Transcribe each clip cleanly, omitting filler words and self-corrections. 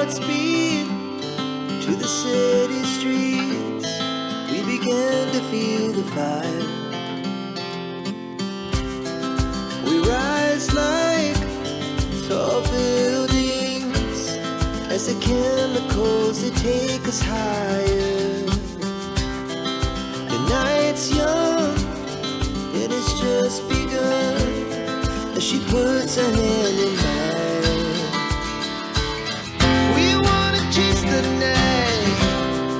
hearts beat to the city streets. We began to feel the fire. We rise like tall buildings as the chemicals they take us higher. The night's young, it has just begun as she puts her hand in mine. We wanna chase the night,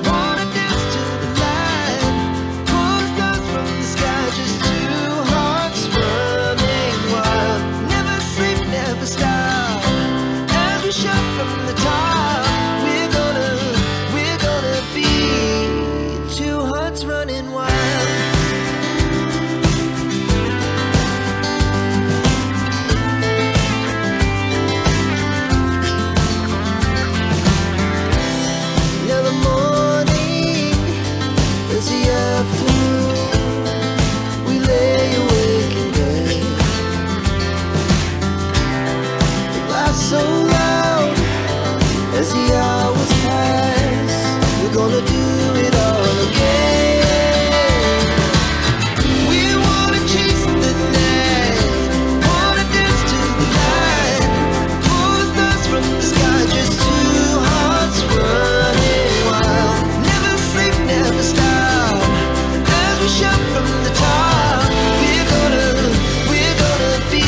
wanna dance to the light, pull stars from the sky, just two hearts running wild. Never sleep, never stop, as we shout from the top. We're gonna be two hearts running wild. Now the morning is the afternoon. We lay awake in bed. We laugh so loud as the hours pass. We're gonna do it all again. We wanna chase the night, wanna dance to the light, pull the stars from the sky, just two hearts running wild. Never sleep, never stop, as we shout from the top. We're gonna be, we're gonna be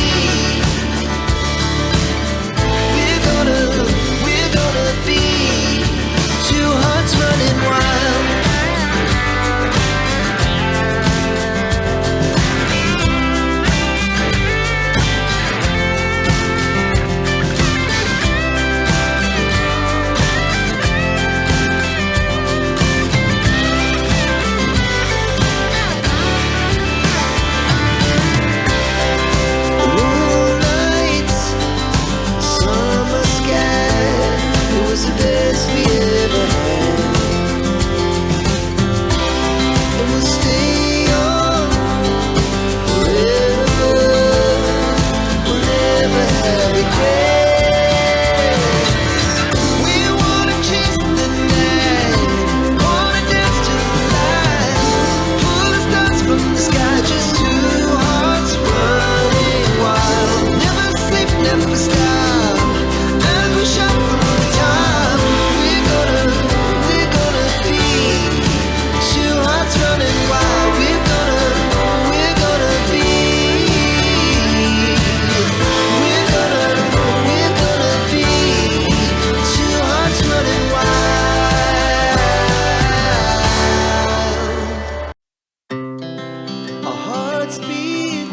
two hearts running wild. Moonlights, summer sky, it was the best we ever had. And we'll stay on forever. We'll never have regrets. We wanna chase the night, wanna dance to the light, pull the stars from the sky, just two hearts running wild. Never sleep, never stop, as we shout from the top. We're gonna be two hearts running wild. We're gonna be, we're gonna be two hearts running wild. Our hearts beat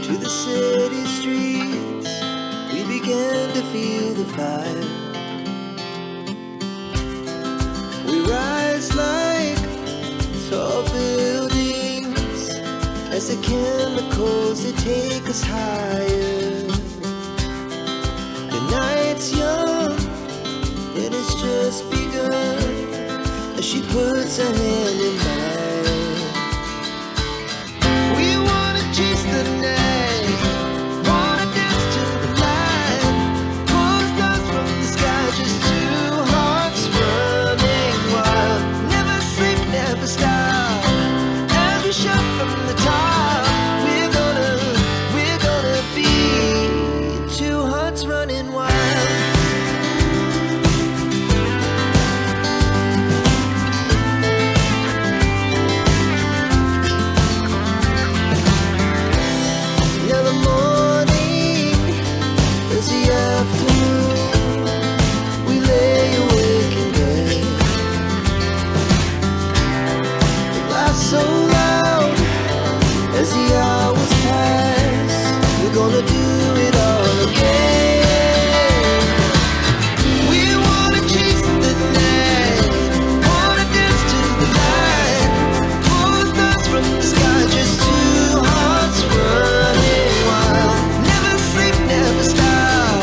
to the city streets. We began to feel the fire. We rise like tall buildings as the chemicals they take us higher. The night's young, it has just begun as she puts her hand in mine. We wanna chase the night, wanna dance to the light, pull stars from the sky, just two hearts running wild. Never sleep, never stop, as we shout from the top. We're gonna be two hearts running wild. Now the morning is the afternoon. We lay awake in bed. We laugh so loud as the hours pass. We're gonna do it all again. We wanna chase the night, wanna dance to the light, pull the stars from the sky, just two hearts running wild. Never sleep, never stop,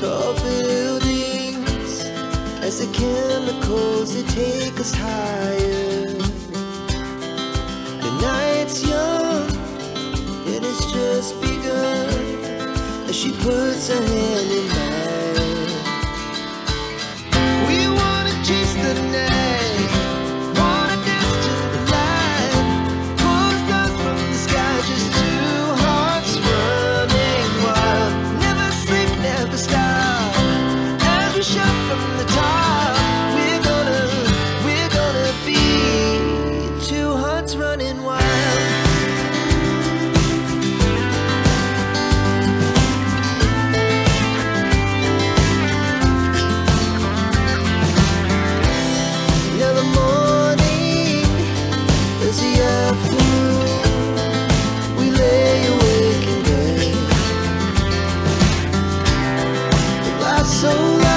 tall buildings as the chemicals they take us higher. The night's young, it has just begun as she puts her hand in mine. We wanna chase the night, wanna dance to the light, pull the stars from the sky, just two hearts running wild. Never sleep, never stop, as we shout from the top. We're gonna be two hearts running wild. Now the morning is the afternoon, we lay awake in bed. Life's so long.